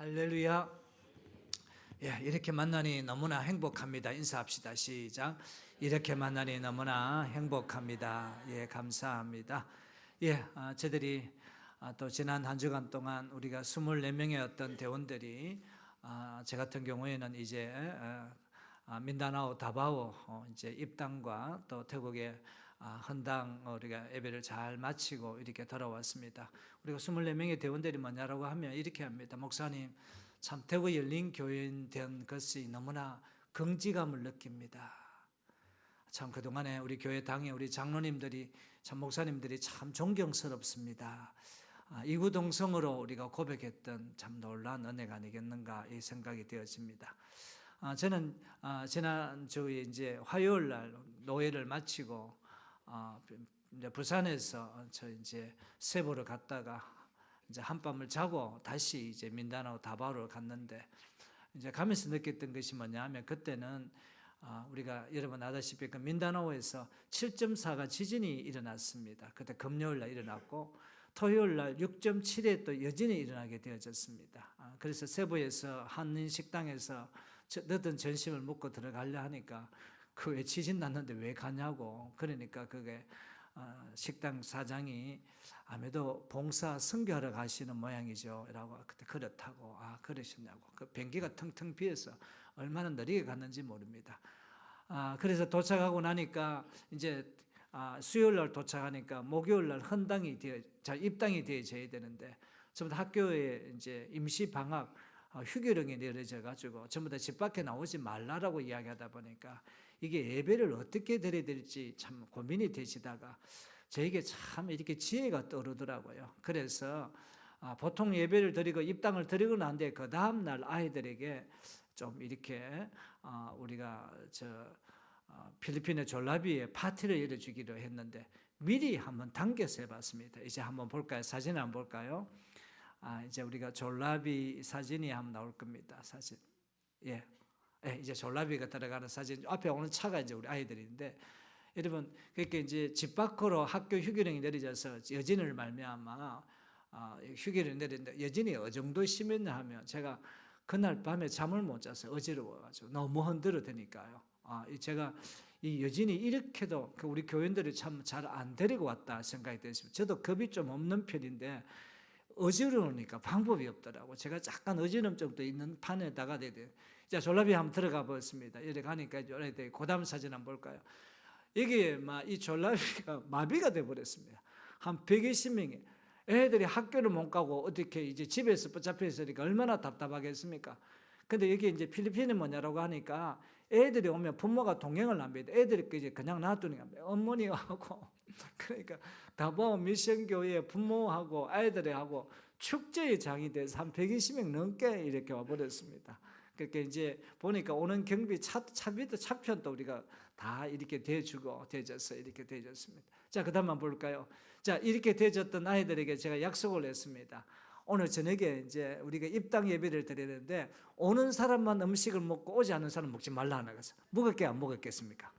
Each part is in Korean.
할렐루야. 예, 이렇게 만나니 너무나 행복합니다. 인사합시다. 시작. 이렇게 만나니 너무나 행복합니다. 예, 감사합니다. 예, 저희들이 또 지난 한 주간 동안 우리가 24명의 어떤 대원들이 저 같은 경우에는 이제 민다나오 다바오 이제 입당과 또 태국의 헌당 우리가 예배를 잘 마치고 이렇게 돌아왔습니다. 우리가 24명의 대원들이 뭐냐라고 하면 이렇게 합니다. 목사님, 참 태국 열린 교회인 된 것이 너무나 긍지감을 느낍니다. 참 그동안에 우리 교회 당의 우리 장로님들이 참 목사님들이 참 존경스럽습니다. 이구동성으로 우리가 고백했던 참 놀라운 은혜가 아니겠는가 이 생각이 되어집니다. 저는 지난주에 이제 화요일 날 노예를 마치고 이제 부산에서 저 이제 세부를 갔다가 이제 한밤을 자고 다시 이제 민다나오 다바오를 갔는데 이제 가면서 느꼈던 것이 뭐냐면 그때는 우리가 여러분 아다시피 그 민다나오에서 7.4가 지진이 일어났습니다. 그때 금요일 날 일어났고 토요일 날 6.7에 또 여진이 일어나게 되어졌습니다. 그래서 세부에서 한인 식당에서 늦은 점심을 먹고 들어가려 하니까 그 왜 지진 났는데 왜 가냐고. 그러니까 그게 식당 사장이 아무래도 봉사 선교하러 가시는 모양이죠 라고 그때 그렇다고. 그러셨냐고. 그 변기가 텅텅 비어서 얼마나 느리게 갔는지 모릅니다. 그래서 도착하고 나니까 이제 수요일 날 도착하니까 목요일 날 헌당이 입당이 되어져야 되는데 전부 다 학교에 이제 임시 방학 휴교령이 내려져 가지고 전부 다 집 밖에 나오지 말라라고 이야기하다 보니까 이게 예배를 어떻게 드려야 될지 참 고민이 되시다가 저에게 참 이렇게 지혜가 떠오르더라고요. 그래서 보통 예배를 드리고 입당을 드리고 난 뒤에 그 다음 날 아이들에게 좀 이렇게 우리가 필리핀의 졸라비에 파티를 열어주기로 했는데 미리 한번 당겨서 해봤습니다. 이제 한번 볼까요? 사진 한번 볼까요? 이제 우리가 졸라비 사진이 한번 나올 겁니다. 사진. 예. 이제 졸라비가 들어가는 사진. 앞에 오는 차가 이제 우리 아이들인데 여러분 그렇게 이제 집 밖으로 학교 휴교령이 내려져서 여진을 말미암아 휴교령이 내렸는데 여진이 어느 정도 심했냐 하면 제가 그날 밤에 잠을 못 자서 어지러워가지고 너무 흔들어대니까요. 제가 이 여진이 이렇게도 우리 교인들이 참 잘 안 데리고 왔다 생각이 됐습니다. 저도 겁이 좀 없는 편인데 어지러우니까 방법이 없더라고. 제가 약간 어지럼증도 있는 판에다가 자 졸라비 한번 들어가 보겠습니다. 이렇게 가니까 이제 고담 사진 한번 볼까요? 이게 이 졸라비가 마비가 돼버렸습니다. 한 120명이 애들이 학교를 못 가고 어떻게 이제 집에서 붙잡혀 있으니까 얼마나 답답하겠습니까? 근데 여기 이제 필리핀이 뭐냐라고 하니까 애들이 오면 부모가 동행을 합니다. 애들이 이제 그냥 놔두니까 어머니하고 그러니까 다바오 미션교회 부모하고 아이들하고 축제의 장이 돼서 한 120명 넘게 이렇게 와버렸습니다. 그러니까 이제 보니까 오는 경비 차비도 차편도 우리가 다 이렇게 대주고 대져서 이렇게 대졌습니다. 자, 그 다음 한번 볼까요? 자, 이렇게 대졌던 아이들에게 제가 약속을 했습니다. 오늘 저녁에 이제 우리가 입당 예배를 드려야 되는데 오는 사람만 음식을 먹고 오지 않는 사람 먹지 말라 하는 것을 먹을게 안 먹었겠습니까?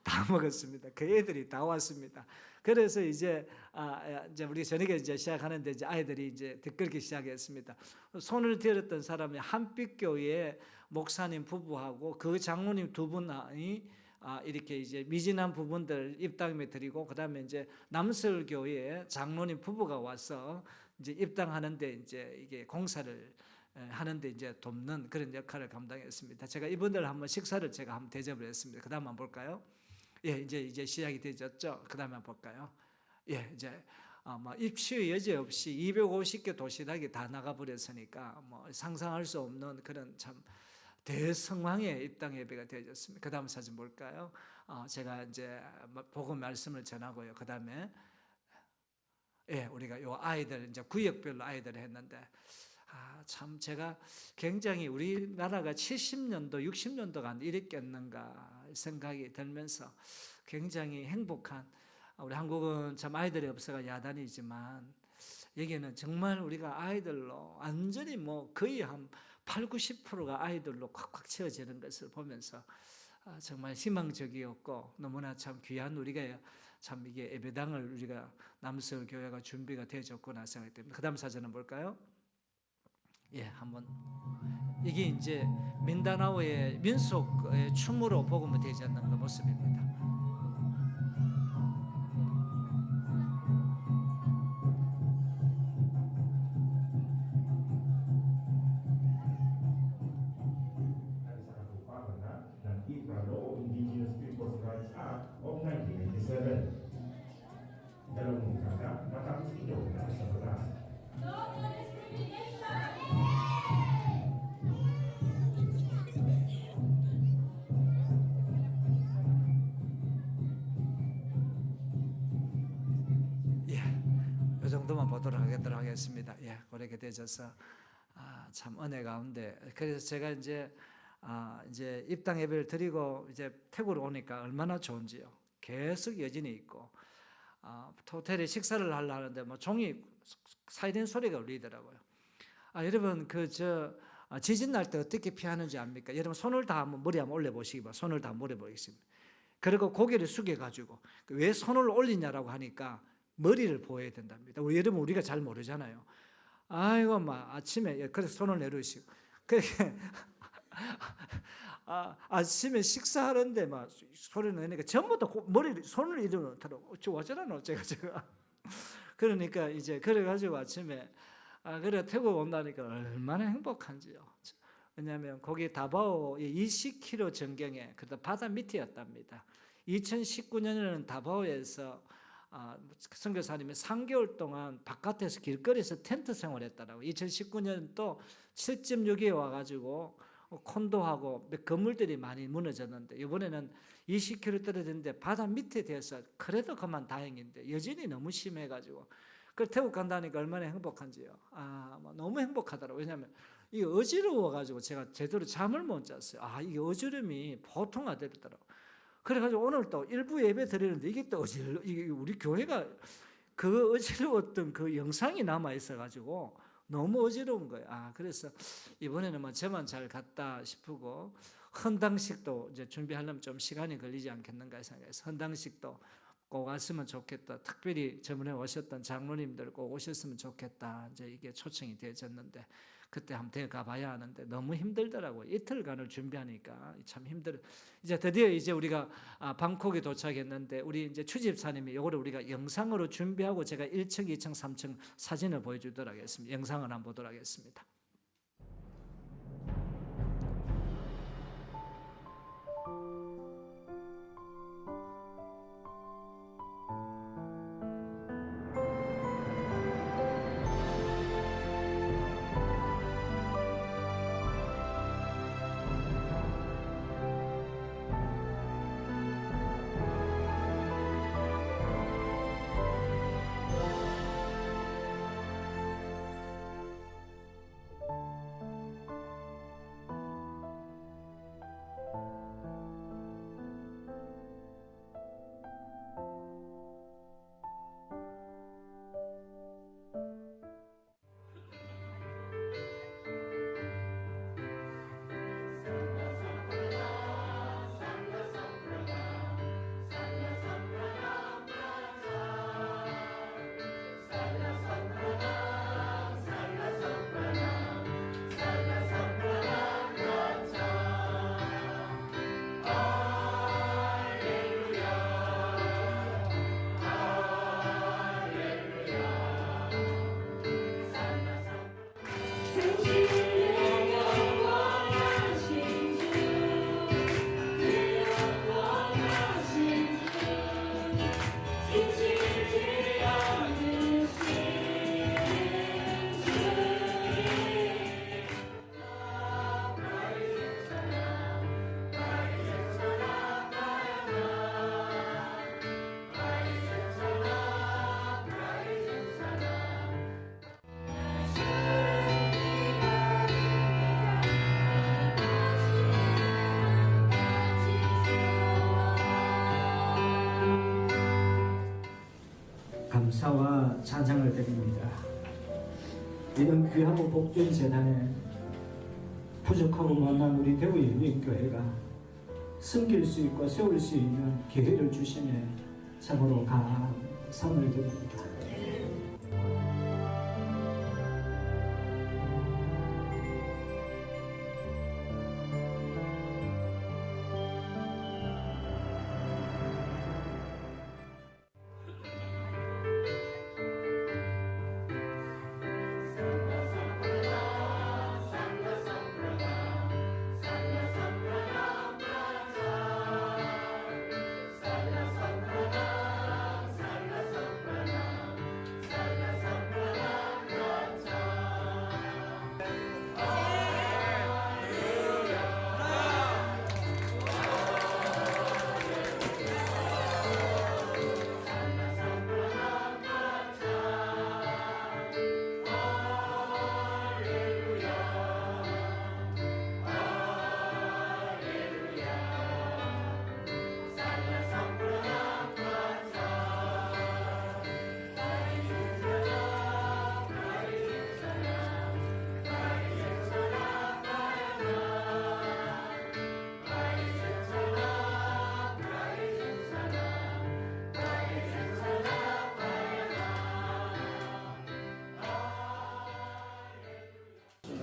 다 먹었습니다. 그 애들이 다 왔습니다. 그래서 이제 우리 저녁에 이제 시작하는데 이제 아이들이 이제 들끓기 시작했습니다. 손을 들었던 사람이 한빛교회 목사님 부부하고 그 장로님 두 분이 이렇게 이제 미진한 부분들 입당에 드리고 그다음에 이제 남설교회 장로님 부부가 와서 이제 입당하는데 이제 이게 공사를 하는데 이제 돕는 그런 역할을 감당했습니다. 제가 이분들 한번 식사를 제가 한번 대접을 했습니다. 그다음 한번 볼까요? 예, 이제 시작이 되졌죠. 그다음에 한번 볼까요? 예, 이제 입시의 여지 없이 250개 도시락이 다 나가버렸으니까 상상할 수 없는 그런 참 대성황의 입당 예배가 되어졌습니다. 그 다음 사진 볼까요? 제가 이제 복음 말씀을 전하고요. 그 다음에 우리가 요 아이들 이제 구역별로 아이들을 했는데 참 제가 굉장히 우리나라가 70년도 60년도가 안 이랬겠는가 생각이 들면서 굉장히 행복한, 우리 한국은 참 아이들이 없어가 야단이지만 여기는 정말 우리가 아이들로 완전히 거의 한 8, 90%가 아이들로 콱콱 채워지는 것을 보면서 정말 희망적이었고 너무나 참 귀한 우리가 참 이게 예배당을 우리가 남서울 교회가 준비가 되어졌구나 생각이 듭니다. 그 다음 사진은 볼까요? 예, 한번 이게 이제 민다나오의 민속의 춤으로 복음을 되지 않는 그 모습입니다. Indigenous People's Rights Act of 1997 dalam menggunakan Mahkamah Undang-Undang 11. No more discrimination. 예, 이 정도만 보도록 하겠습니다. 예, 그렇게 되셔서 참 은혜 가운데 그래서 제가 이제 입당 예배를 드리고 이제 태국으로 오니까 얼마나 좋은지요. 계속 여진이 있고 호텔에 식사를 하려는데 뭐 종이 사이렌 소리가 울리더라고요. 여러분 지진 날 때 어떻게 피하는지 압니까? 여러분 손을 다 한번 머리 한번 올려 보시기 바랍니다. 손을 다 올려 보겠습니다. 그리고 고개를 숙여 가지고 왜 손을 올리냐라고 하니까 머리를 보호해야 된답니다. 여러분 우리가 잘 모르잖아요. 아이고 막 아침에 그래서 손을 내려주시고 그렇게 아침에 식사하는데 막 소리를 내니까 전부 다 손을 이러더라고. 저 어쩌라노 제가 그러니까 이제 그래가지고 아침에 그래 태국 온다니까 얼마나 행복한지요. 왜냐하면 거기 다바오 20km 전경에 그래도 바다 밑이었답니다. 2019년에는 다바오에서 선교사님이 3개월 동안 바깥에서 길거리에서 텐트 생활했다라고. 2019년 또 7.6에 와가지고 콘도하고 건물들이 많이 무너졌는데 이번에는 20km 떨어졌는데 바다 밑에 대해서 그래도 그만 다행인데 여진이 너무 심해가지고 그 태국 간다니까 얼마나 행복한지요. 너무 행복하더라고요. 왜냐하면 이게 어지러워가지고 제가 제대로 잠을 못 잤어요. 이게 어지럼이 보통 안 되더라고요. 그래가지고 오늘 또 일부 예배 드리는데 이게 또 이게 우리 교회가 그 어지러웠던 그 영상이 남아 있어가지고 너무 어지러운 거예요. 그래서 이번에는 뭐 저만 잘 갔다 싶고 헌당식도 이제 준비하려면 좀 시간이 걸리지 않겠는가 생각해서 헌당식도 꼭 왔으면 좋겠다. 특별히 저번에 오셨던 장로님들 꼭 오셨으면 좋겠다. 이제 이게 초청이 되어졌는데 그때 한번 데려가 봐야 하는데 너무 힘들더라고요. 이틀간을 준비하니까 참 힘들어요. 이제 드디어 이제 우리가 방콕에 도착했는데 우리 이제 추집사님이 이거를 우리가 영상으로 준비하고 제가 1층, 2층, 3층 사진을 보여주도록 하겠습니다. 영상을 한번 보도록 하겠습니다. 감사와 찬양을 드립니다. 이런 귀하고 복된 재단에 부족하고 못난 우리 대구의 유익교회가 섬길 수 있고 세울 수 있는 기회를 주시네 참으로 감사를 드립니다.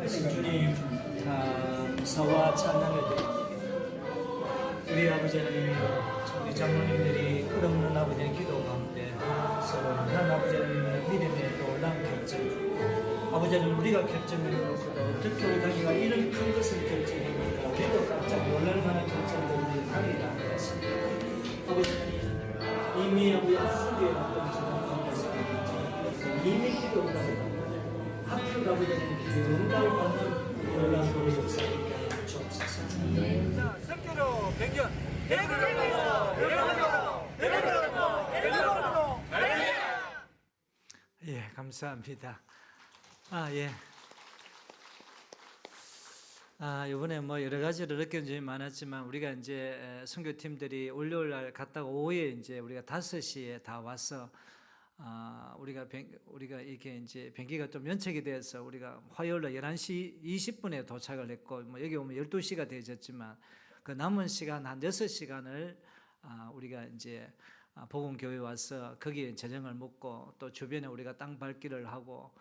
크신 주님 감사와 찬양을 드립니다. 우리 아버지 하나님, 우리 장로님들이 끝없는 아버지 하나님 기도 가운데 서로 하나님 아버지 하나님 믿음의 놀라운 결정, 아버지 하나님 우리가 결정해놓고도 어떻게 우리 당이가 이런 큰 것을 결정했는가, 우리도 깜짝 놀랄 만한 결정들이 당이가 안 되었습니다. 아버지 하나님, 이미 우리 앞서게 어떤 지난 가운데서 이미 기도가 앞으로 아버지 하나님 기도 응답을 받는 놀라운 우리 역사 있게 하여 주옵소서. 자, 석교로 변경. 예, 감사합니다. 예. 이번에 뭐 여러 가지로 느낀 점이 많았지만 우리가 이제 선교팀들이 월요일 날 갔다가 오후에 이제 우리가 5시에 다 와서 우리가 이게 이제 비행기가 좀 연착이 돼서 우리가 화요일 날 11시 20분에 도착을 했고 뭐 여기 오면 12시가 되졌지만 그 남은 시간 한 6시간을 우리가 이제 복음교회 와서 거기에 저녁을 먹고 또 주변에 우리가 땅 밟기를 하고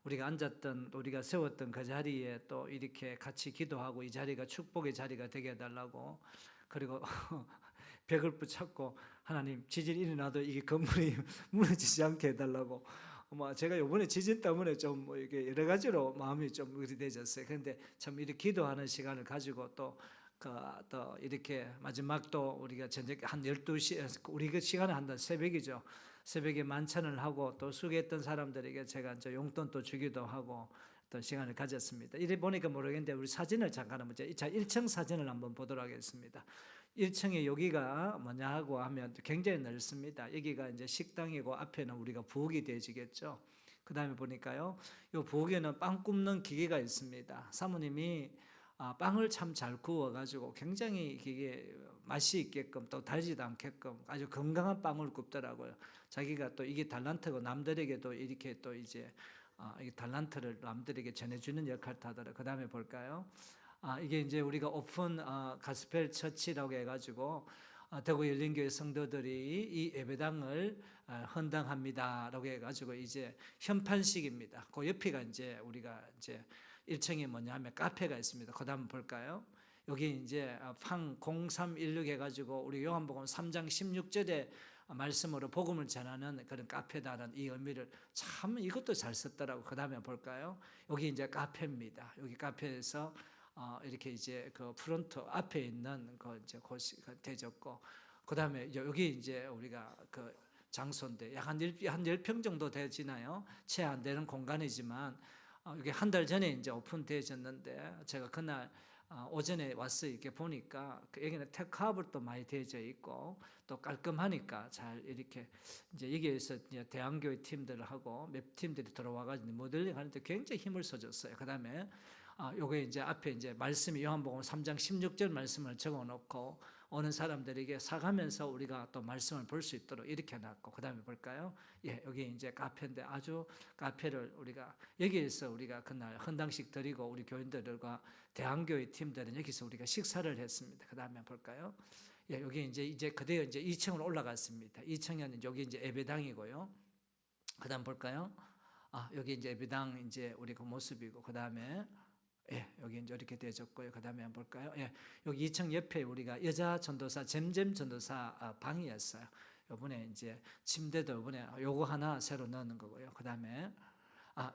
우리가 앉았던 우리가 세웠던 그 자리에 또 이렇게 같이 기도하고 이 자리가 축복의 자리가 되게 해달라고 그리고 벽을 붙잡고 하나님 지진이 일어나도 이게 건물이 무너지지 않게 해달라고 제가 이번에 지진 때문에 좀 이게 여러 가지로 마음이 좀 의리되졌어요. 그런데 참 이렇게 기도하는 시간을 가지고 또 이렇게 마지막 또 우리가 저녁 한 12시 우리 그 시간은 한 새벽이죠. 새벽에 만찬을 하고 또 수고했던 사람들에게 제가 이제 용돈 또 주기도 하고 어떤 시간을 가졌습니다. 이래 보니까 모르겠는데 우리 사진을 잠깐 한번 1층 사진을 한번 보도록 하겠습니다. 1층에 여기가 뭐냐 하고 하면 굉장히 넓습니다. 여기가 이제 식당이고 앞에는 우리가 부엌이 되어지겠죠. 그 다음에 보니까요, 이 부엌에는 빵 굽는 기계가 있습니다. 사모님이 빵을 참 잘 구워가지고 굉장히 이게 맛이 있게끔 또 달지도 않게끔 아주 건강한 빵을 굽더라고요. 자기가 또 이게 달란트고 남들에게도 이렇게 또 이제 이 달란트를 남들에게 전해주는 역할을 하더라고요. 그 다음에 볼까요? 이게 이제 우리가 오픈 가스펠 처치라고 해가지고 대구 열린교회 성도들이 이 예배당을 헌당합니다라고 해가지고 이제 현판식입니다. 그 옆에가 이제 우리가 이제 1층에 뭐냐 하면 카페가 있습니다. 그 다음 볼까요? 여기 이제 팡 0316 해가지고 우리 요한복음 3장 16절에 말씀으로 복음을 전하는 그런 카페다라는 이 의미를 참 이것도 잘 썼더라고. 그 다음에 볼까요? 여기 이제 카페입니다. 여기 카페에서 이렇게 이제 그 프론트 앞에 있는 그 이제 곳이 되졌고, 그 다음에 여기 이제 우리가 그 장소인데 약 한 10평 정도 되지나요? 채 안 되는 공간이지만 이게 한 달 전에 이제 오픈되어졌는데 제가 그날 오전에 와서 이렇게 보니까 여기는 테크업을 또 많이 되어져 있고 또 깔끔하니까 잘 이렇게 이제 여기에서 이제 대한교회 팀들하고 몇 팀들이 들어와가지고 모델링 하는데 굉장히 힘을 써줬어요. 그 다음에 요게 이제 앞에 이제 말씀이 요한복음 3장 16절 말씀을 적어놓고 오는 사람들에게 사가면서 우리가 또 말씀을 볼 수 있도록 이렇게 해놨고, 그 다음에 볼까요? 예, 여기 이제 카페인데 아주 카페를 우리가 여기에서 우리가 그날 헌당식 드리고 우리 교인들과 대한교회 팀들은 여기서 우리가 식사를 했습니다. 그 다음에 볼까요? 예, 여기 이제 그대로 이제 2층으로 올라갔습니다. 2층에는 여기 이제 예배당이고요. 그 다음 볼까요? 여기 이제 예배당 이제 우리 그 모습이고, 그 다음에 예, 여기 이제 이렇게 되어졌고요. 그 다음에 한번 볼까요? 예, 여기 2층 옆에 우리가 여자 전도사, 잼잼 전도사 방이었어요. 요번에 이제 침대도 요번에 요거 하나 새로 넣는 거고요. 그 다음에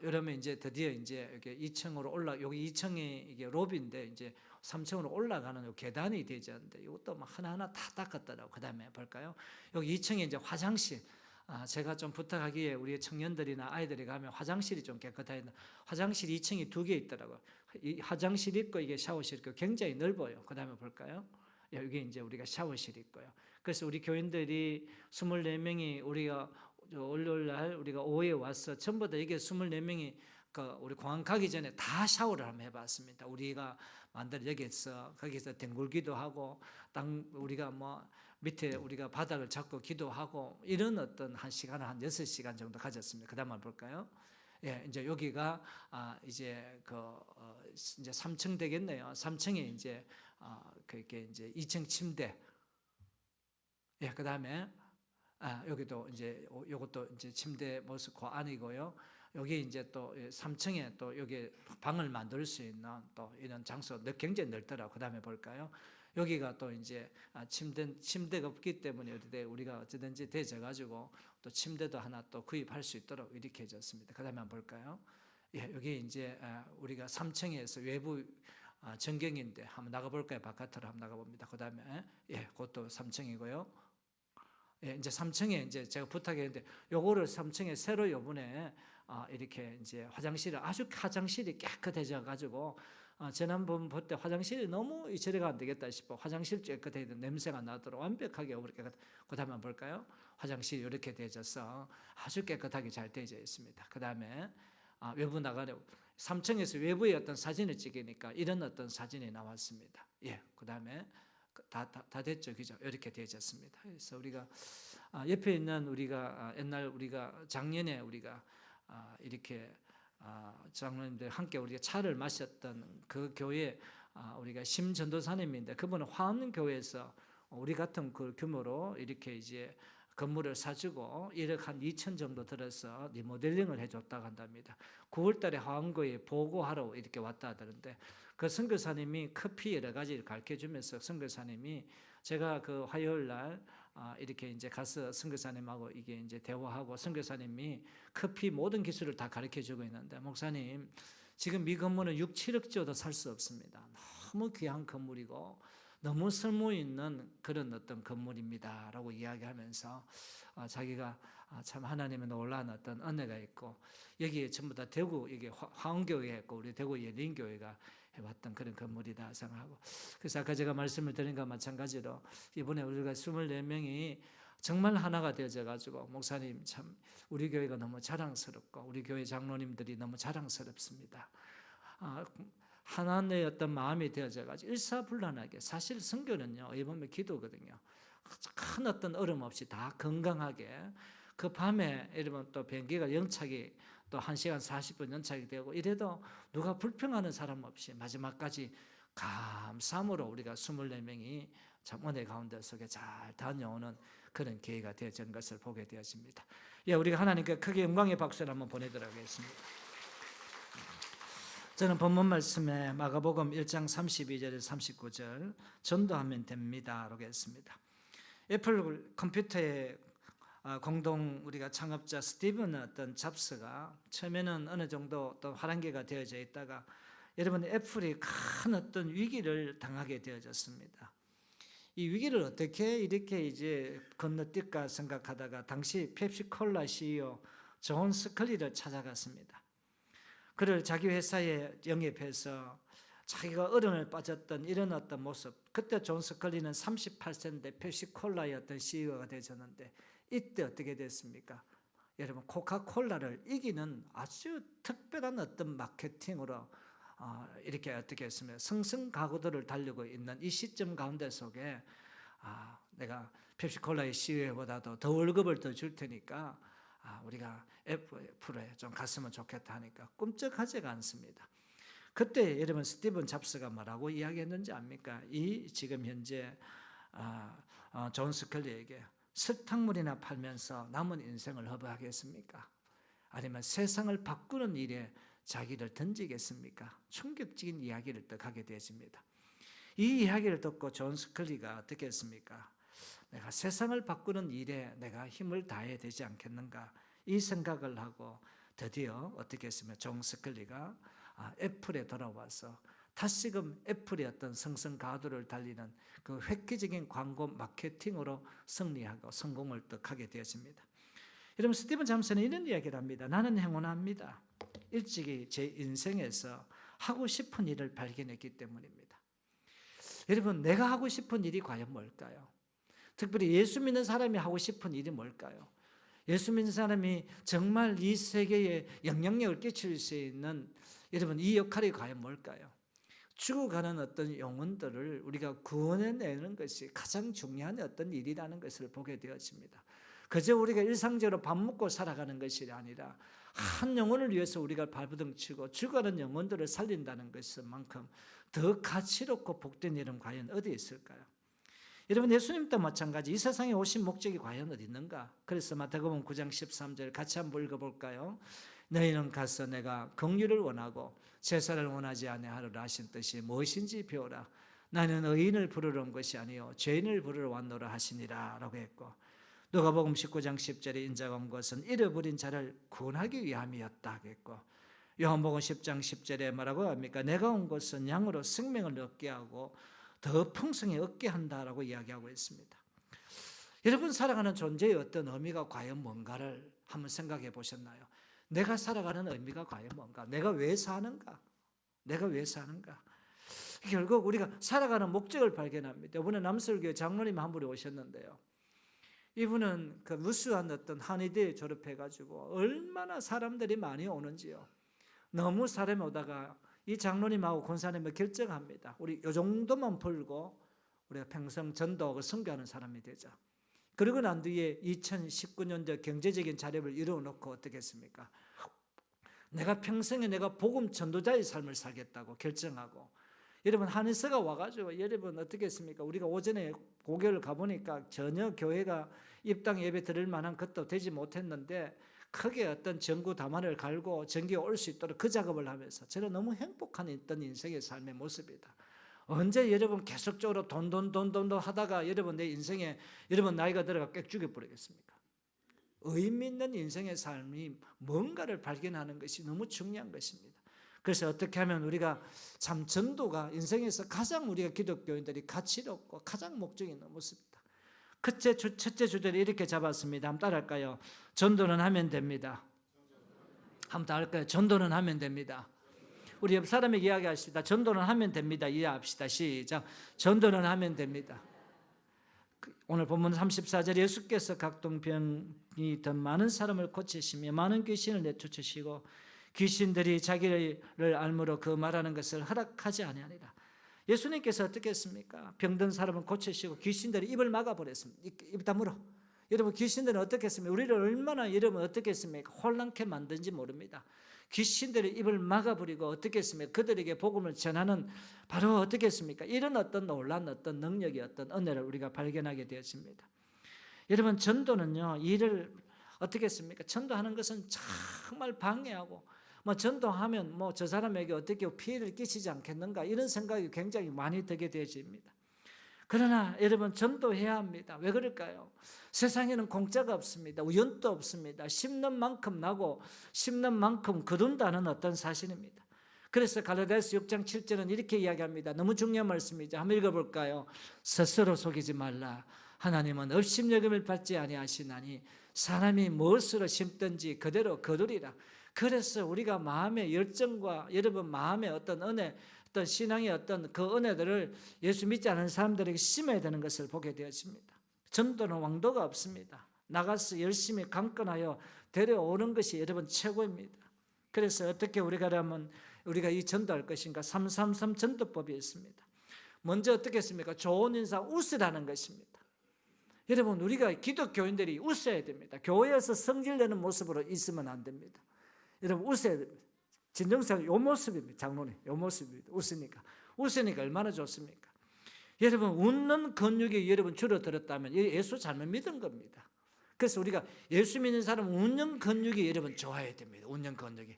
이러면 이제 드디어 이제 여기 2층으로 여기 2층이 이게 로비인데 이제 3층으로 올라가는 요 계단이 되었는데 이것도 막 하나하나 다 닦았더라고. 그 다음에 볼까요? 여기 2층에 이제 화장실. 제가 좀 부탁하기에 우리 청년들이나 아이들이 가면 화장실이 좀 깨끗해야 된다. 화장실 2층이 2개 있더라고요. 이 화장실 있고 이게 샤워실 있고 굉장히 넓어요. 그 다음에 볼까요? 여기 이제 우리가 샤워실 있고요. 그래서 우리 교인들이 24명이 우리가 월요일 날 우리가 오후에 와서 전부 다 이게 24명이 우리 공항 가기 전에 다 샤워를 한번 해봤습니다. 우리가 만들 여기서 거기서 뒹굴기도 하고 우리가 뭐 밑에 우리가 바닥을 잡고 기도하고 이런 어떤 한 시간을 한 6시간 정도 가졌습니다. 그 다음 한번 볼까요? 예, 이제 여기가 이제 이제 3층 되겠네요. 3층에 이제 그렇게 이제 2층 침대. 예, 그 다음에 여기도 이제 요것도 이제 침대 모습 그 안이고요. 여기 이제 또 3층에 또 여기 방을 만들 수 있는 또 이런 장소 굉장히 넓더라고. 그다음에 볼까요? 여기가 또 이제 침대가 없기 때문에 우리가 어찌든지 대져 가지고 또 침대도 하나 또 구입할 수 있도록 이렇게 해줬습니다. 그다음에 한번 볼까요? 예, 여기 이제 우리가 3층에서 외부 전경인데 한번 나가 볼까요? 바깥으로 한번 나가 봅니다. 그다음에 예, 그것도 3층이고요. 예, 이제 3층에 이제 제가 부탁했는데 요거를 3층에 새로 요번에 이렇게 이제 화장실이 깨끗해져 가지고 지난번 볼 때 화장실이 너무 저래가 안 되겠다 싶어 화장실 깨끗해야 돼 냄새가 나도록 완벽하게 이렇게 그다음에 한번 볼까요? 화장실이 이렇게 되어져서 아주 깨끗하게 잘 되어져 있습니다. 그다음에 외부 나가려 3층에서 외부의 어떤 사진을 찍으니까 이런 어떤 사진이 나왔습니다. 예, 그다음에 다 됐죠, 그죠? 이렇게 되어졌습니다. 그래서 우리가 옆에 있는 우리가 옛날 우리가 작년에 우리가 이렇게 장로님들 함께 우리가 차를 마셨던 그 교회 우리가 심전도사님인데 그분은 화원교회에서 우리 같은 그 규모로 이렇게 이제 건물을 사주고 1억 한 2천 정도 들어서 리모델링을 해줬다고 한답니다. 9월달에 화원교회에 보고하러 이렇게 왔다 하던데 그 선교사님이 커피 여러 가지를 가르쳐주면서 선교사님이 제가 그 화요일 날 이렇게 이제 가서 선교사님하고 이게 이제 대화하고 선교사님이 커피 모든 기술을 다 가르쳐주고 있는데 목사님 지금 이 건물은 6, 7억 줘도 살 수 없습니다. 너무 귀한 건물이고 너무 쓸모 있는 그런 어떤 건물입니다라고 이야기하면서 자기가 참 하나님의 놀라운 어떤 은혜가 있고 여기에 전부 다 대구 여기 화원교회 있고 우리 대구 예린교회가 해왔던 그런 건물이다 생각하고 그래서 아까 제가 말씀을 드린 것과 마찬가지로 이번에 우리가 24명이 정말 하나가 되어져 가지고 목사님 참 우리 교회가 너무 자랑스럽고 우리 교회 장로님들이 너무 자랑스럽습니다. 하나의 어떤 마음이 되어져 가지고 일사불란하게 사실 선교는요 이 보면 기도거든요. 큰 어떤 어려움 없이 다 건강하게 그 밤에 여러분 또 비행기가 연착이 또 1시간 40분 연착이 되고 이래도 누가 불평하는 사람 없이 마지막까지 감사함으로 우리가 24명이 참 은혜 가운데 속에 잘 다녀오는 그런 기회가 되어진 것을 보게 되었습니다. 예, 우리가 하나님께 크게 영광의 박수를 한번 보내드리도록 하겠습니다. 저는 본문 말씀에 마가복음 1장 32절에서 39절 전도하면 됩니다라고 했습니다. 애플 컴퓨터의 공동 우리가 창업자 스티븐 어떤 잡스가 처음에는 어느 정도 또 화랑기가 되어져 있다가 여러분 애플이 큰 어떤 위기를 당하게 되어졌습니다. 이 위기를 어떻게 이렇게 이제 건너뛸까 생각하다가 당시 펩시콜라 CEO 존 스컬리를 찾아갔습니다. 그를 자기 회사에 영입해서 자기가 어려움에 빠졌던 이런 어떤 모습 그때 존 스컬리는 38세인데 펩시콜라의 어떤 CEO가 되셨는데 이때 어떻게 됐습니까? 여러분 코카콜라를 이기는 아주 특별한 어떤 마케팅으로 이렇게 어떻게 했으면 승승가구도를 달리고 있는 이 시점 가운데 속에 내가 펩시콜라의 CEO보다도 더 월급을 더 줄 테니까 우리가 애플에 좀 갔으면 좋겠다 하니까 꿈쩍하지가 않습니다. 그때 여러분 스티븐 잡스가 뭐라고 이야기했는지 압니까? 이 지금 현재 존 스컬리에게 설탕물이나 팔면서 남은 인생을 허비하겠습니까? 아니면 세상을 바꾸는 일에 자기를 던지겠습니까? 충격적인 이야기를 또 하게 되어집니다. 이 이야기를 듣고 존 스컬리가 어떻게 했습니까? 내가 세상을 바꾸는 일에 내가 힘을 다해야 되지 않겠는가 이 생각을 하고 드디어 어떻게 했으면 존 스컬리가 애플에 돌아와서 다시금 애플의 어떤 승승가도를 달리는 그 획기적인 광고 마케팅으로 승리하고 성공을 또 하게 되었습니다. 여러분 스티븐 잠슨은 이런 이야기를 합니다. 나는 행운합니다. 일찍이 제 인생에서 하고 싶은 일을 발견했기 때문입니다. 여러분 내가 하고 싶은 일이 과연 뭘까요? 특별히 예수 믿는 사람이 하고 싶은 일이 뭘까요? 예수 믿는 사람이 정말 이 세계에 영향력을 끼칠 수 있는 여러분 이 역할이 과연 뭘까요? 죽어가는 어떤 영혼들을 우리가 구원해내는 것이 가장 중요한 어떤 일이라는 것을 보게 되었습니다. 그저 우리가 일상적으로 밥 먹고 살아가는 것이 아니라 한 영혼을 위해서 우리가 발버둥치고 죽어가는 영혼들을 살린다는 것만큼 더 가치롭고 복된 일은 과연 어디에 있을까요? 여러분 예수님도 마찬가지 이 세상에 오신 목적이 과연 어디 있는가? 그래서 마태복음 9장 13절 같이 한번 읽어볼까요? 너희는 가서 내가 긍휼을 원하고 제사를 원하지 아니하리라 하신 뜻이 무엇인지 배우라. 나는 의인을 부르러 온 것이 아니요 죄인을 부르러 왔노라 하시니라 라고 했고, 누가복음 19장 10절에 인자가 온 것은 잃어버린 자를 구원하기 위함이었다 하겠고, 요한복음 10장 10절에 뭐라고 합니까? 내가 온 것은 양으로 생명을 얻게 하고 더 풍성히 얻게 한다라고 이야기하고 있습니다. 여러분 살아가는 존재의 어떤 의미가 과연 뭔가를 한번 생각해 보셨나요? 내가 살아가는 의미가 과연 뭔가? 내가 왜 사는가? 내가 왜 사는가? 결국 우리가 살아가는 목적을 발견합니다. 이번에 남설교회 장로님 한 분이 오셨는데요. 이분은 그 우수한 어떤 한의대에 졸업해가지고 얼마나 사람들이 많이 오는지요. 너무 사람이 오다가 이 장로님하고 권사님을 결정합니다. 우리 이 정도만 벌고 우리가 평생 전도하고 선교하는 사람이 되자. 그러고 난 뒤에 2019년도 경제적인 자립을 이루어놓고 어떻게 했습니까? 내가 평생에 내가 복음 전도자의 삶을 살겠다고 결정하고, 여러분 한의사가 와가지고 여러분 어떻게 했습니까? 우리가 오전에 고교를 가보니까 전혀 교회가 입당 예배 드릴 만한 것도 되지 못했는데 크게 어떤 전구 담화를 갈고 전기가 올 수 있도록 그 작업을 하면서 저는 너무 행복한 있던 인생의 삶의 모습이다. 언제 여러분 계속적으로 돈 하다가 여러분 내 인생에 여러분 나이가 들어가 꽥 죽여버리겠습니까? 의미 있는 인생의 삶이 뭔가를 발견하는 것이 너무 중요한 것입니다. 그래서 어떻게 하면 우리가 참 전도가 인생에서 가장 우리가 기독교인들이 가치롭고 가장 목적이 있는 모습이다. 첫째 주제를 이렇게 잡았습니다. 한번 따라할까요? 전도는 하면 됩니다. 한번 따라할까요? 전도는 하면 됩니다. 우리 옆 사람에게 이야기하십시다. 전도는 하면 됩니다. 이해합시다. 시작. 전도는 하면 됩니다. 오늘 본문 34절에 예수께서 각동병이 더 많은 사람을 고치시며 많은 귀신을 내쫓으시고 귀신들이 자기를 알므로 그 말하는 것을 허락하지 아니하니라. 예수님께서 어떻게 했습니까? 병든 사람을 고치시고 귀신들이 입을 막아버렸습니다. 입 다물어. 여러분 귀신들은 어떻게 했습니까? 우리를 얼마나 여러분 어떻게 했습니까? 혼란케 만든지 모릅니다. 귀신들이 입을 막아버리고 어떻게 했습니까? 그들에게 복음을 전하는 바로 어떻게 했습니까? 이런 어떤 놀란 어떤 능력의 어떤 은혜를 우리가 발견하게 되었습니다. 여러분 전도는요, 일을 어떻게 했습니까? 전도하는 것은 정말 방해하고 전도하면 저 사람에게 어떻게 피해를 끼치지 않겠는가 이런 생각이 굉장히 많이 들게 되어집니다. 그러나 여러분 전도해야 합니다. 왜 그럴까요? 세상에는 공짜가 없습니다. 우연도 없습니다. 심는 만큼 나고 심는 만큼 거둔다는 어떤 사실입니다. 그래서 갈라디아서 6장 7절은 이렇게 이야기합니다. 너무 중요한 말씀이죠. 한번 읽어볼까요? 스스로 속이지 말라. 하나님은 업심여김을 받지 아니하시나니 사람이 무엇으로 심든지 그대로 거두리라. 그래서 우리가 마음의 열정과 여러분 마음의 어떤 은혜, 어떤 신앙의 어떤 그 은혜들을 예수 믿지 않은 사람들에게 심어야 되는 것을 보게 되었습니다. 전도는 왕도가 없습니다. 나가서 열심히 강건하여 데려오는 것이 여러분 최고입니다. 그래서 어떻게 우리가 하면 우리가 이 전도할 것인가? 333 전도법이 있습니다. 먼저 어떻게 했습니까? 좋은 인상 웃으라는 것입니다. 여러분 우리가 기독교인들이 웃어야 됩니다. 교회에서 성질내는 모습으로 있으면 안 됩니다. 여러분 웃어야 됩니다. 진정성 이 모습입니다. 장로님 이 모습입니다. 웃으니까 얼마나 좋습니까? 여러분 웃는 근육이 여러분 줄어들었다면 예수 잘못 믿은 겁니다. 그래서 우리가 예수 믿는 사람은 웃는 근육이 여러분 좋아야 됩니다. 웃는 근육이.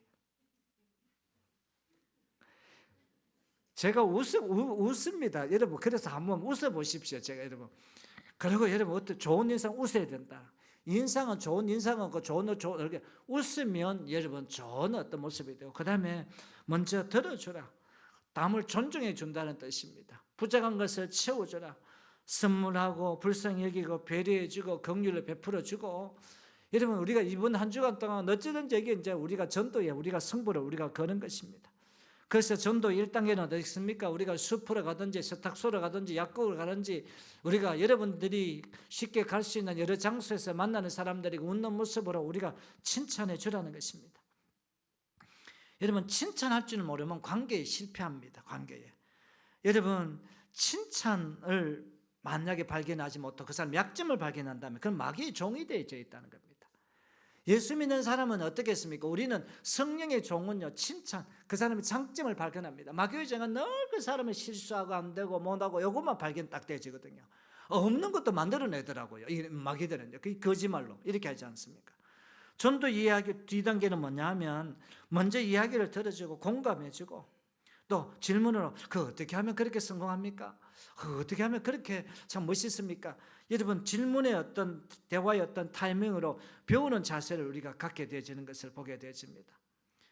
제가 웃습니다. 여러분 그래서 한번 웃어보십시오. 제가 여러분. 그리고 여러분 어떤 좋은 인상 웃어야 된다. 인상은 좋은 인상은 그 좋은 이렇게 웃으면 여러분 좋은 어떤 모습이 되고 그 다음에 먼저 들어주라. 남을 존중해 준다는 뜻입니다. 부족한 것을 채워주라. 선물하고 불쌍히 여기고 배려해 주고 긍휼을 베풀어 주고 여러분 우리가 이번 한 주간 동안 어찌든지 이게 이제 우리가 전도에 우리가 승부를 우리가 거는 것입니다. 그래서 전도 1단계는 어디 있습니까? 우리가 숲으로 가든지 세탁소로 가든지 약국을 가든지 우리가 여러분들이 쉽게 갈 수 있는 여러 장소에서 만나는 사람들이 웃는 모습으로 우리가 칭찬해 주라는 것입니다. 여러분 칭찬할 줄 모르면 관계에 실패합니다. 관계에. 여러분 칭찬을 만약에 발견하지 못하고 그 사람 약점을 발견한다면 그건 마귀의 종이 되어 있다는 겁니다. 예수 믿는 사람은 어떻게 했습니까? 우리는 성령의 종은요 칭찬, 그 사람의 장점을 발견합니다. 마귀의 종은 늘 그 사람은 실수하고 안 되고 못하고 이것만 발견 딱 되어지거든요. 없는 것도 만들어내더라고요. 이 마귀들은요. 그게 거짓말로 이렇게 하지 않습니까? 전도 이야기 뒷단계는 뭐냐 하면 먼저 이야기를 들어주고 공감해주고 또 질문으로 그 어떻게 하면 그렇게 성공합니까? 그 어떻게 하면 그렇게 참 멋있습니까? 여러분 질문의 어떤 대화의 어떤 타이밍으로 배우는 자세를 우리가 갖게 되어지는 것을 보게 되어집니다.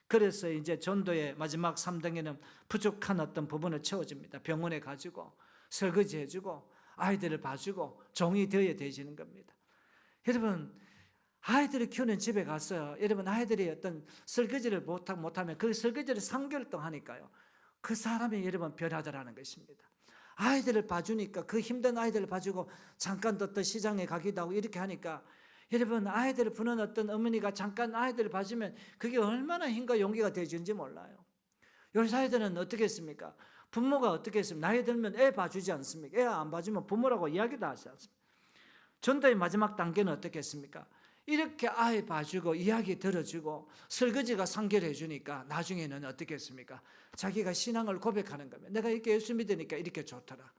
그래서 이제 전도의 마지막 3단계는 부족한 어떤 부분을 채워줍니다. 병원에 가지고 설거지해주고 아이들을 봐주고 종이 되어야 되어지는 겁니다. 여러분 아이들을 키우는 집에 가서 여러분 아이들이 어떤 설거지를 못하면 그 설거지를 3개월 동안 하니까요. 그 사람이 여러분 변하더라는 것입니다. 아이들을 봐주니까 그 힘든 아이들을 봐주고 잠깐 또 시장에 가기도 하고 이렇게 하니까 여러분 아이들을 보는 어떤 어머니가 잠깐 아이들을 봐주면 그게 얼마나 힘과 용기가 되어지는지 몰라요. 요새 아이들은 어떻게 했습니까? 부모가 어떻게 했습니까? 나이 들면 애 봐주지 않습니까? 애 안 봐주면 부모라고 이야기도 하지 않습니까? 전도의 마지막 단계는 어떻게 했습니까? 이렇게 아이 봐주고 이야기 들어주고 설거지가 상결해 주니까 나중에는 어떻게 했습니까? 자기가 신앙을 고백하는 겁니다. 내가 이렇게 예수 믿으니까 이렇게 좋더라.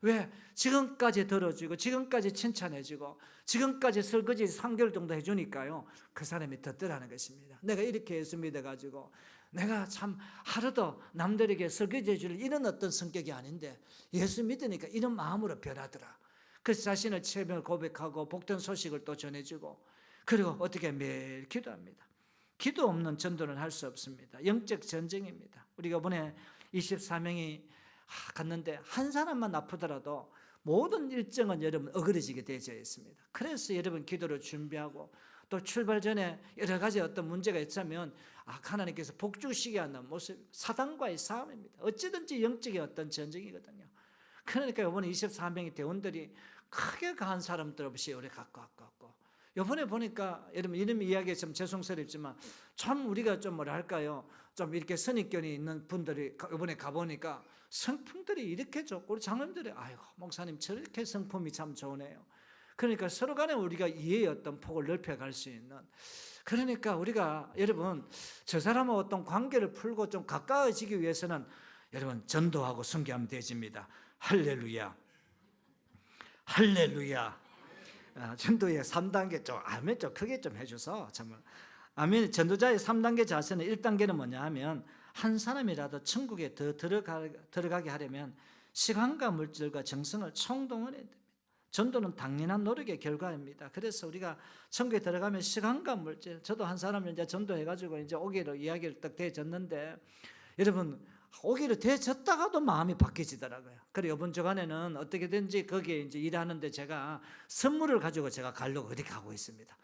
왜? 지금까지 들어주고 지금까지 칭찬해주고 지금까지 설거지 3개월 정도 해주니까요. 그 사람이 듣더라는 것입니다. 내가 이렇게 예수 믿어가지고 내가 참 하루도 남들에게 설거지 해줄 이런 어떤 성격이 아닌데 예수 믿으니까 이런 마음으로 변하더라. 그래서 자신의 체험을 고백하고 복된 소식을 또 전해주고 그리고 어떻게 매일 기도합니다. 기도 없는 전도는 할 수 없습니다. 영적 전쟁입니다. 우리가 이번에 24명이 갔는데 한 사람만 아프더라도 모든 일정은 여러분 어그러지게 되어 있습니다. 그래서 여러분 기도를 준비하고 또 출발 전에 여러 가지 어떤 문제가 있다면 하나님께서 복주시게 하는 모습, 사단과의 싸움입니다. 어찌든지 영적인 어떤 전쟁이거든요. 그러니까 이번에 24명의 대원들이 크게 가한 사람들 없이 우리 갖고 왔고 이번에 보니까 여러분 이름 이야기에 좀 죄송스럽지만 참 우리가 좀 뭐랄까요 좀 이렇게 선입견이 있는 분들이 이번에 가보니까 성품들이 이렇게 좋고 우리 장로님들이 아이고 목사님 저렇게 성품이 참 좋으네요. 그러니까 서로 간에 우리가 이해의 어떤 폭을 넓혀갈 수 있는 그러니까 우리가 여러분 저 사람과 어떤 관계를 풀고 좀 가까워지기 위해서는 여러분 전도하고 선교하면 되집니다. 할렐루야 할렐루야. 전도의 3단계 좀 아멘 좀 크게 좀 해줘서 정말 아멘. 전도자의 3단계 자세는 1단계는 뭐냐 하면 한 사람이라도 천국에 더 들어가게 하려면 시간과 물질과 정성을 총동원해야 됩니다. 전도는 당연한 노력의 결과입니다. 그래서 우리가 천국에 들어가면 시간과 물질 저도 한 사람을 이제 전도해가지고 이제 오기로 이야기를 딱 대졌는데 여러분 오기로 대졌다가도 마음이 바뀌지더라고요. 그래 이번 주간에는 어떻게든지 거기에 이제 일하는데 제가 선물을 가지고 제가 가려고 어디 가고 있습니다.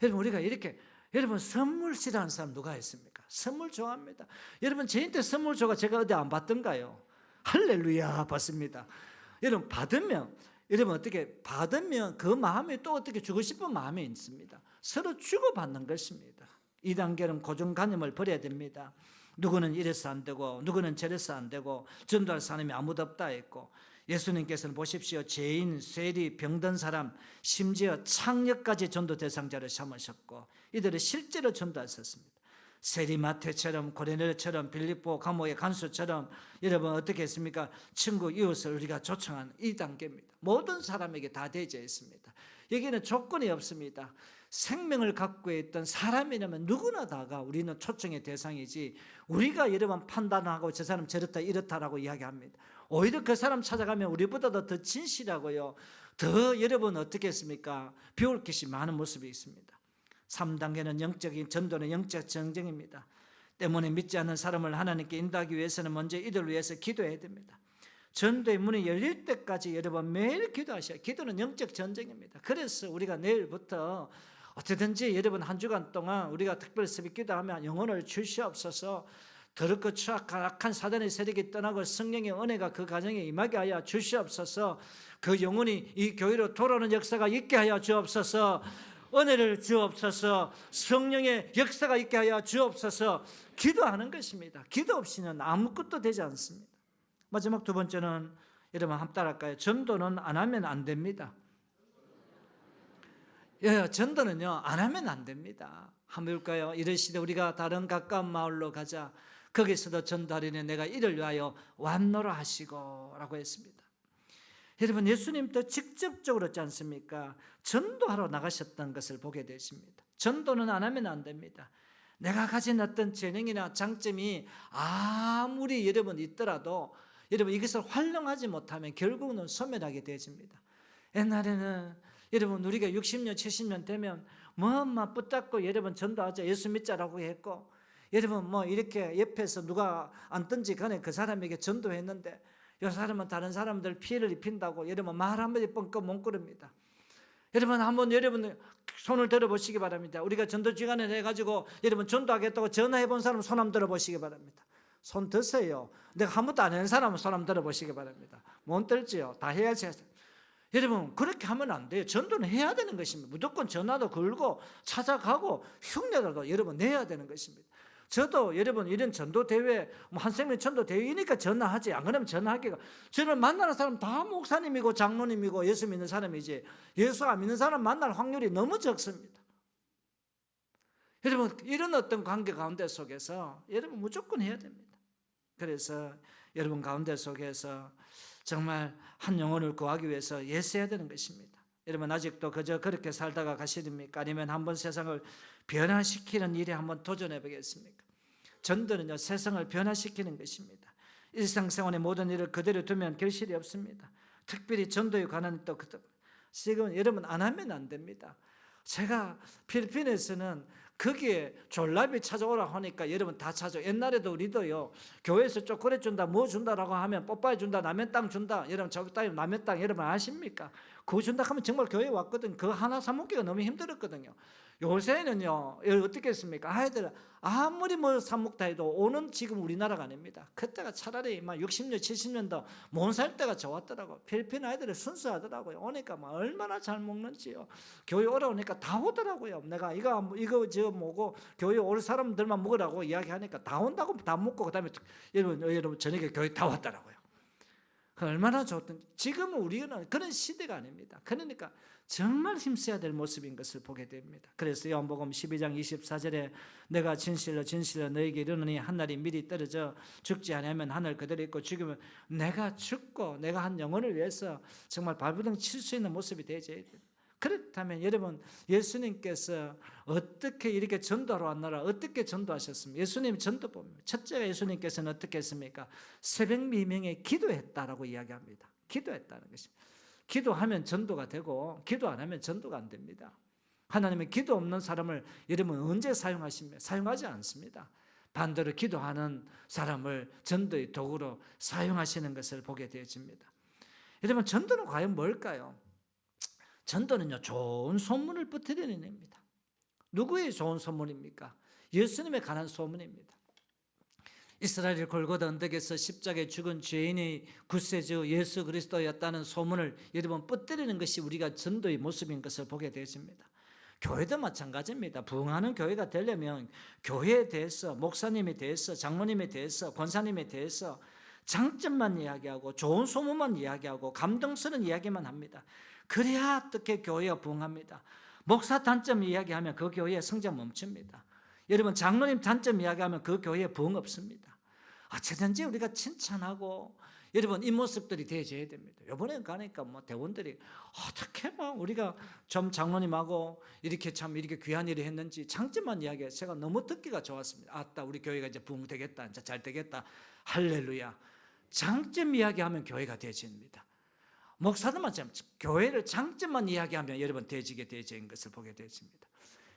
여러분 우리가 이렇게 여러분 선물 싫어하는 사람 누가 있습니까? 선물 좋아합니다. 여러분 저한테 선물 줘가 제가 어디 안 받던가요? 할렐루야 받습니다. 여러분 받으면 여러분 어떻게 받으면 그 마음에 또 어떻게 주고 싶은 마음이 있습니다. 서로 주고받는 것입니다. 2단계는 고정관념을 버려야 됩니다. 누구는 이래서 안 되고 누구는 저래서 안 되고 전도할 사람이 아무도 없다 했고 예수님께서는 보십시오. 죄인, 쇠리, 병든 사람 심지어 창녀까지 전도 대상자를 삼으셨고 이들을 실제로 전도하셨습니다. 세리마테처럼 고레넬처럼 빌립보 감옥의 간수처럼 여러분 어떻게 했습니까? 친구 이웃을 우리가 초청한 이 단계입니다. 모든 사람에게 다 되어져 있습니다. 여기는 조건이 없습니다. 생명을 갖고 있던 사람이라면 누구나 다가 우리는 초청의 대상이지 우리가 여러분 판단하고 저 사람 저렇다 이렇다라고 이야기합니다. 오히려 그 사람 찾아가면 우리보다도 더 진실하고요 더 여러분 어떻게 했습니까? 배울 것이 많은 모습이 있습니다. 3단계는 영적인 전도는 영적 전쟁입니다. 때문에 믿지 않는 사람을 하나님께 인도하기 위해서는 먼저 이들을 위해서 기도해야 됩니다. 전도의 문이 열릴 때까지 여러분 매일 기도하셔야 기도는 영적 전쟁입니다. 그래서 우리가 내일부터 어떻게든지 여러분 한 주간 동안 우리가 특별 새벽 기도하면 영혼을 주시옵소서 더럽고 추악한 사단의 세력이 떠나고 성령의 은혜가 그 가정에 임하게 하여 주시옵소서 그 영혼이 이 교회로 돌아오는 역사가 있게 하여 주옵소서 은혜를 주옵소서 성령의 역사가 있게 하여 주옵소서 기도하는 것입니다. 기도 없이는 아무것도 되지 않습니다. 마지막 두 번째는 여러분 한번 따라할까요? 전도는 안 하면 안 됩니다. 전도는요 안 하면 안 됩니다. 한번 볼까요? 이러시되 우리가 다른 가까운 마을로 가자. 거기서도 전도하리니 내가 이를 위하여 왔노라 하시고 라고 했습니다. 여러분 예수님도 직접적으로 있지 않습니까? 전도하러 나가셨던 것을 보게 되십니다. 전도는 안 하면 안 됩니다. 내가 가진 어떤 재능이나 장점이 아무리 여러분 있더라도 여러분 이것을 활용하지 못하면 결국은 소멸하게 되어집니다. 옛날에는 여러분 우리가 60년 70년 되면 뭐만 붙잡고 여러분 전도하자 예수 믿자라고 했고 여러분 뭐 이렇게 옆에서 누가 앉든지 간에 그 사람에게 전도했는데 이 사람은 다른 사람들 피해를 입힌다고 여러분 말 한마디 뻥끗 못 꾸릅니다. 여러분 한번 여러분 손을 들어보시기 바랍니다. 우리가 전도 기간을 해가지고 여러분 전도하겠다고 전화해 본 사람 손 한번 들어보시기 바랍니다. 손 드세요. 내가 한 번도 안 하는 사람은 손 한번 들어보시기 바랍니다. 못 들지요. 다 해야지. 여러분 그렇게 하면 안 돼요. 전도는 해야 되는 것입니다. 무조건 전화도 걸고 찾아가고 흉내라도 여러분 내야 되는 것입니다. 저도 여러분 이런 전도 대회 한생명 전도 대회이니까 전화하지 안 그러면 전화하기가 저를 만나는 사람 다 목사님이고 장로님이고 예수 믿는 사람이지 예수 안 믿는 사람 만날 확률이 너무 적습니다. 여러분 이런 어떤 관계 가운데 속에서 여러분 무조건 해야 됩니다. 그래서 여러분 가운데 속에서 정말 한 영혼을 구하기 위해서 애써야 되는 것입니다. 여러분 아직도 그저 그렇게 살다가 가시렵니까? 아니면 한번 세상을 변화시키는 일에 한번 도전해 보겠습니까? 전도는요 세상을 변화시키는 것입니다. 일상생활의 모든 일을 그대로 두면 결실이 없습니다. 특별히 전도에 관한 또 지금 여러분 안 하면 안 됩니다. 제가 필리핀에서는 거기에 졸라비 찾아오라 하니까 여러분 다 찾아. 옛날에도 우리도요 교회에서 초콜릿 준다 뭐 준다라고 하면 뽀빠이 준다 남의 땅 준다 여러분 저기 땅에 남의 땅 여러분 아십니까? 그거 준다 하면 정말 교회에 왔거든. 그거 하나 사 먹기가 너무 힘들었거든요. 요새는요 어떻게 했습니까? 아이들 아무리 뭐 사 먹다 해도 오는 지금 우리나라가 아닙니다. 그때가 차라리 막 60년 70년도 못 살 때가 좋았더라고. 필리핀 아이들이 순수하더라고요. 오니까 막 얼마나 잘 먹는지요. 교회 오라 오니까 다 오더라고요. 내가 이거 저 뭐고 교회 올 사람들만 먹으라고 이야기하니까 다 온다고 다 먹고 그다음에 여러분 저녁에 교회 다 왔더라고요. 얼마나 좋던지. 지금은 우리는 그런 시대가 아닙니다. 그러니까 정말 힘써야 될 모습인 것을 보게 됩니다. 그래서 요한복음 12장 24절에 내가 진실로 진실로 너에게 이르노니 한 날이 미리 떨어져 죽지 않으면 하늘 그대로 있고 죽으면 내가 죽고 내가 한 영혼을 위해서 정말 발버둥 칠 수 있는 모습이 되어져야 됩니다. 그렇다면 여러분 예수님께서 어떻게 이렇게 전도하러 왔나라 어떻게 전도하셨습니까? 예수님 전도법입니다. 첫째가 예수님께서는 어떻게 했습니까? 새벽 미명에 기도했다라고 이야기합니다. 기도했다는 것입니다. 기도하면 전도가 되고 기도 안 하면 전도가 안 됩니다. 하나님은 기도 없는 사람을 여러분 언제 사용하십니까? 사용하지 않습니다. 반대로 기도하는 사람을 전도의 도구로 사용하시는 것을 보게 되어집니다. 여러분 전도는 과연 뭘까요? 전도는요 좋은 소문을 퍼뜨리는 일입니다. 누구의 좋은 소문입니까? 예수님에 관한 소문입니다. 이스라엘 골고다 언덕에서 십자가에 죽은 죄인의 구세주 예수 그리스도였다는 소문을 여러분 퍼뜨리는 것이 우리가 전도의 모습인 것을 보게 되어집니다. 교회도 마찬가지입니다. 부흥하는 교회가 되려면 교회에 대해서 목사님에 대해서 장로님에 대해서 권사님에 대해서 장점만 이야기하고 좋은 소문만 이야기하고 감동스러운 이야기만 합니다. 그래야 어떻게 교회가 부흥합니다. 목사 단점 이야기하면 그 교회의 성장 멈춥니다. 여러분 장로님 단점 이야기하면 그 교회에 부흥 없습니다. 어쨌든지 우리가 칭찬하고 여러분 이 모습들이 되어져야 됩니다. 이번에 가니까 뭐 대원들이 어떻게 막 우리가 좀 장로님하고 이렇게 참 이렇게 귀한 일을 했는지 장점만 이야기해요. 제가 너무 듣기가 좋았습니다. 아따 우리 교회가 이제 부흥되겠다, 이제 잘 되겠다, 할렐루야. 장점 이야기하면 교회가 되어집니다. 목사도 마찬가지. 교회를 장점만 이야기하면 여러분 되어지게 되어진 것을 보게 되어집니다.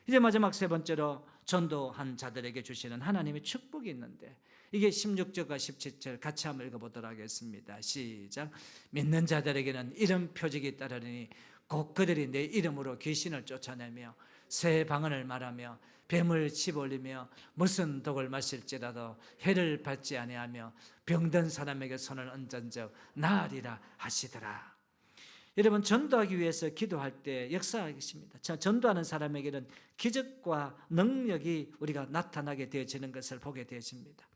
이제 마지막 세 번째로 전도한 자들에게 주시는 하나님의 축복이 있는데 이게 16절과 17절 같이 한번 읽어보도록 하겠습니다. 시작. 믿는 자들에게는 이런 표적이 따르니 곧 그들이 내 이름으로 귀신을 쫓아내며 새 방언을 말하며 뱀을 집어올리며 무슨 독을 마실지라도 해를 받지 아니하며 병든 사람에게 손을 얹은 적 나으리라 하시더라. 여러분 전도하기 위해서 기도할 때 역사하겠습니다. 전도하는 사람에게는 기적과 능력이 우리가 나타나게 되어지는 것을 보게 되어집니다.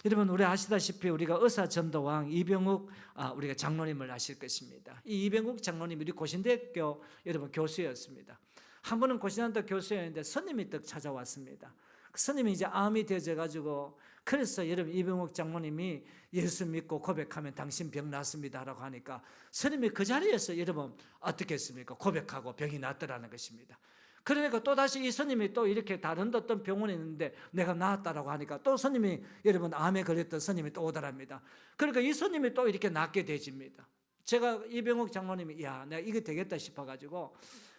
여러분 우리 아시다시피 우리가 의사전도왕 이병욱 우리가 장로님을 아실 것입니다. 이 이병욱 장로님이 우리 고신대학교 여러분 교수였습니다. 한 번은 고신대학교 교수였는데 스님이 떡 찾아왔습니다. 스님이 이제 암이 되어져 가지고 그래서 여러분 이병욱 장로님이 예수 믿고 고백하면 당신 병 낫습니다라고 하니까 스님이 그 자리에서 여러분 어떻게 했습니까? 고백하고 병이 낫더라는 것입니다. 그러니까 또 다시 이 스님이 또 이렇게 다른 어떤 병원에 있는데 내가 나았다라고 하니까 또 스님이, 여러분 암에 걸렸던 스님이 또 오더랍니다. 그러니까 이 스님이 또 이렇게 낫게 되집니다. 제가 이병옥 장로님이 야, 내가 이게 되겠다 싶어가지고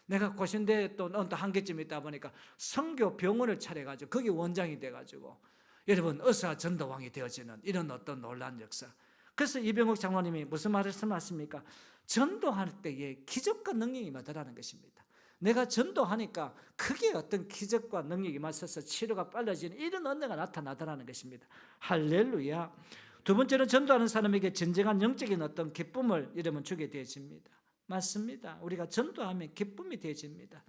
내가 고신대에 또 한계쯤 있다 보니까 성교 병원을 차려가지고 거기 원장이 돼가지고 여러분 의사 전도왕이 되어지는 이런 어떤 놀라운 역사. 그래서 이병옥 장로님이 무슨 말씀하십니까? 전도할 때에 기적과 능력이 임하더라는 것입니다. 내가 전도하니까 크게 어떤 기적과 능력이 임하셔서 치료가 빨라지는 이런 은혜가 나타나더라는 것입니다. 할렐루야. 두 번째는 전도하는 사람에게 진정한 영적인 어떤 기쁨을 여러분 주게 되어집니다. 맞습니다. 우리가 전도하면 기쁨이 되어집니다.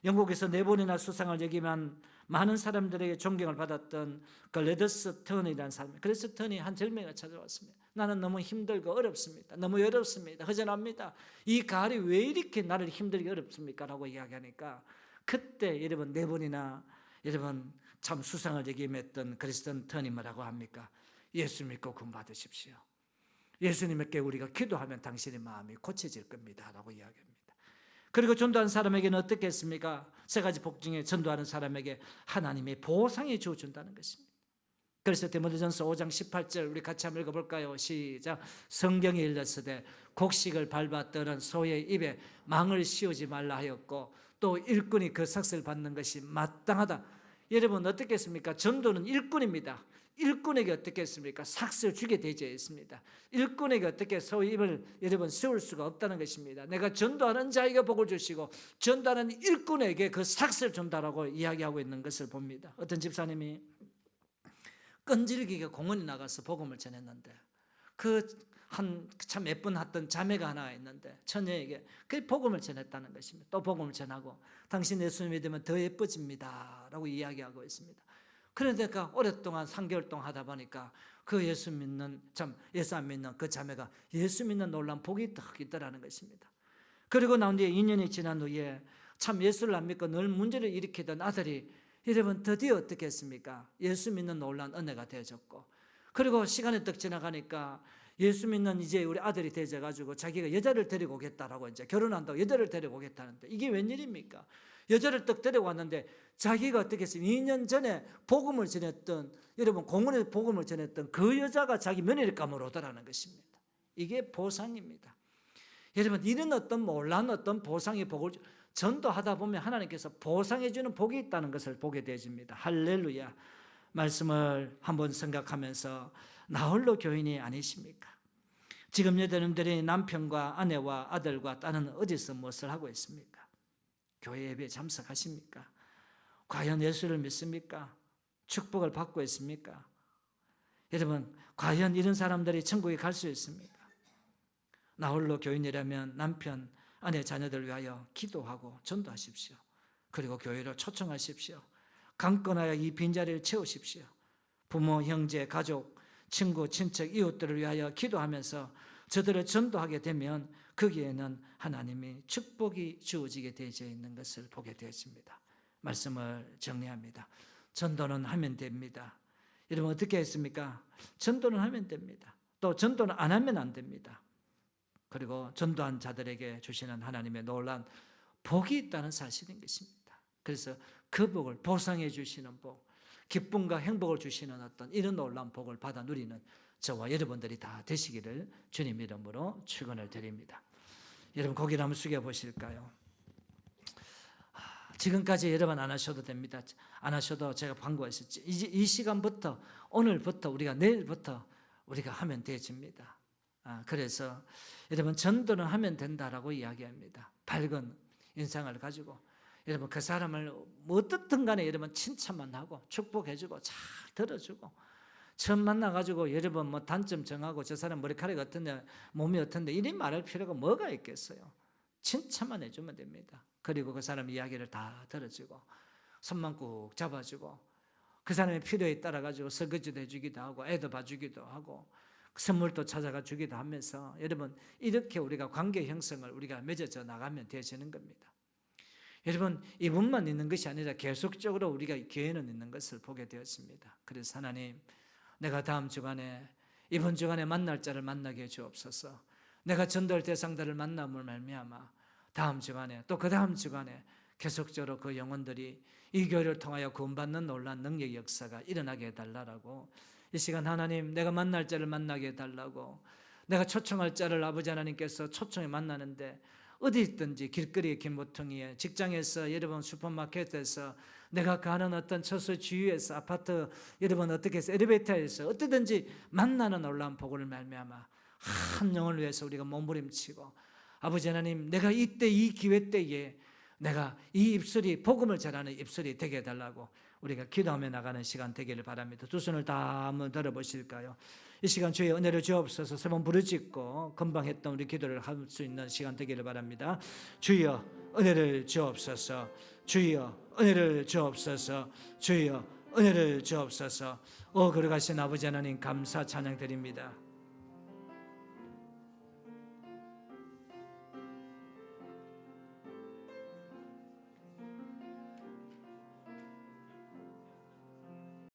영국에서 4번이나 수상을 여기면 많은 사람들에게 존경을 받았던 글래디스 턴이라는 사람, 글래디스 턴이 한 절명을 찾아왔습니다. 나는 너무 힘들고 어렵습니다. 너무 어렵습니다. 허전합니다. 이 가을이 왜 이렇게 나를 힘들게 어렵습니까? 라고 이야기하니까 그때 여러분 4번이나 여러분 참 수상을 역임했던 글래디스 턴이 뭐라고 합니까? 예수 믿고 구원 받으십시오. 예수님께 우리가 기도하면 당신의 마음이 고쳐질 겁니다. 라고 이야기합니다. 그리고 전도한 사람에게는 어떻게 했습니까? 3가지 복 중에 전도하는 사람에게 하나님의 보상이 주어준다는 것입니다. 그래서 디모데전서 5장 18절 우리 같이 한번 읽어볼까요? 시작. 성경에 일렀으되 곡식을 밟아 떠는 소의 입에 망을 씌우지 말라 하였고 또 일꾼이 그 삭슬 받는 것이 마땅하다. 여러분 어떻게 했습니까? 전도는 일꾼입니다. 일꾼에게 어떻게 했습니까? 삭슬 주게 되어 있습니다. 일꾼에게 어떻게 소의 입을 여러분 세울 수가 없다는 것입니다. 내가 전도하는 자에게 복을 주시고 전도하는 일꾼에게 그 삭슬 준다라고 이야기하고 있는 것을 봅니다. 어떤 집사님이 끈질기게 공원에 나가서 복음을 전했는데 참 예쁜 했던 자매가 하나 있는데 처녀에게 그 복음을 전했다는 것입니다. 또 복음을 전하고 당신 예수 믿으면 더 예뻐집니다 라고 이야기하고 있습니다. 그러니까 오랫동안 3개월 동안 하다 보니까 그 예수 안 믿는 그 자매가 예수 믿는 놀라운 복이 딱 있더라는 것입니다. 그리고 나온 뒤에 2년이 지난 후에 참 예수를 안 믿고 늘 문제를 일으키던 아들이 여러분 드디어 어떻게 했습니까? 예수 믿는 놀라운 은혜가 되어졌고 그리고 시간이 딱 지나가니까 예수 믿는 이제 우리 아들이 되어져가지고 자기가 여자를 데리고 오겠다라고 이제 결혼한다고 여자를 데리고 오겠다는데 이게 웬일입니까? 여자를 딱 데리고 왔는데 자기가 어떻게 했습니까? 2년 전에 복음을 전했던 여러분 공원에서 복음을 전했던 그 여자가 자기 며느리감으로 오더라는 것입니다. 이게 보상입니다. 여러분 이런 어떤 놀라운 어떤 보상의 복을 전도하다 보면 하나님께서 보상해 주는 복이 있다는 것을 보게 되어집니다. 할렐루야. 말씀을 한번 생각하면서 나 홀로 교인이 아니십니까? 지금 여러분들이 남편과 아내와 아들과 딸은 어디서 무엇을 하고 있습니까? 교회 예배에 참석하십니까? 과연 예수를 믿습니까? 축복을 받고 있습니까? 여러분 과연 이런 사람들이 천국에 갈 수 있습니까? 나 홀로 교인이라면 남편, 아내, 자녀들 위하여 기도하고 전도하십시오. 그리고 교회로 초청하십시오. 강건하여 이 빈자리를 채우십시오. 부모, 형제, 가족, 친구, 친척, 이웃들을 위하여 기도하면서 저들을 전도하게 되면 거기에는 하나님이 축복이 주어지게 되어 있는 것을 보게 되었습니다. 말씀을 정리합니다. 전도는 하면 됩니다. 여러분 어떻게 했습니까? 전도는 하면 됩니다. 또 전도는 안 하면 안 됩니다. 그리고 전도한 자들에게 주시는 하나님의 놀라운 복이 있다는 사실인 것입니다. 그래서 그 복을 보상해 주시는 복, 기쁨과 행복을 주시는 어떤 이런 놀라운 복을 받아 누리는 저와 여러분들이 다 되시기를 주님 이름으로 축원을 드립니다. 여러분 고개를 한번 숙여 보실까요? 지금까지 여러분 안 하셔도 됩니다. 안 하셔도 제가 광고했었지. 이제 이 시간부터 오늘부터 우리가 내일부터 우리가 하면 되집니다. 그래서 여러분 전도는 하면 된다라고 이야기합니다. 밝은 인상을 가지고 여러분 그 사람을 어떻든 간에 여러분 칭찬만 하고 축복해주고 잘 들어주고 처음 만나가지고 여러분 뭐 단점 정하고 저 사람 머리카락이 어떤데 몸이 어떤데 이리 말할 필요가 뭐가 있겠어요. 칭찬만 해주면 됩니다. 그리고 그 사람 이야기를 다 들어주고 손만 꾹 잡아주고 그 사람의 필요에 따라 가지고 설거지도 해주기도 하고 애도 봐주기도 하고 선물도 찾아가 주기도 하면서 여러분 이렇게 우리가 관계 형성을 우리가 맺어져 나가면 되어지는 겁니다. 여러분 이분만 있는 것이 아니라 계속적으로 우리가 교회는 있는 것을 보게 되었습니다. 그래서 하나님 내가 다음 주간에 이번 주간에 만날 자를 만나게 해 주옵소서. 내가 전도할 대상들을 만남을 말미암아 다음 주간에 또 그 다음 주간에 계속적으로 그 영혼들이 이 교회를 통하여 구원받는 놀라운 능력 역사가 일어나게 해달라고, 이 시간 하나님 내가 만날 자를 만나게 해달라고, 내가 초청할 자를 아버지 하나님께서 초청에 만나는데 어디 있든지 길거리에 길모퉁이에 직장에서 여러분 슈퍼마켓에서 내가 가는 어떤 처소 주위에서 아파트 여러분 어떻게 해서 엘리베이터에서 어디든지 만나는 놀라운 복을 말미암아 한 영혼을 위해서 우리가 몸부림치고 아버지 하나님 내가 이때 이 기회 때에 내가 이 입술이 복음을 전하는 입술이 되게 해달라고 우리가 기도하며 나가는 시간 되기를 바랍니다. 두 손을 다 한번 들어보실까요? 이 시간 주의 은혜를 주옵소서. 세 번 부르짖고 금방 했던 우리 기도를 할 수 있는 시간 되기를 바랍니다. 주여 은혜를 주옵소서. 주여 은혜를 주옵소서. 주여 은혜를 주옵소서. 오 거룩하신 아버지 하나님 감사 찬양 드립니다.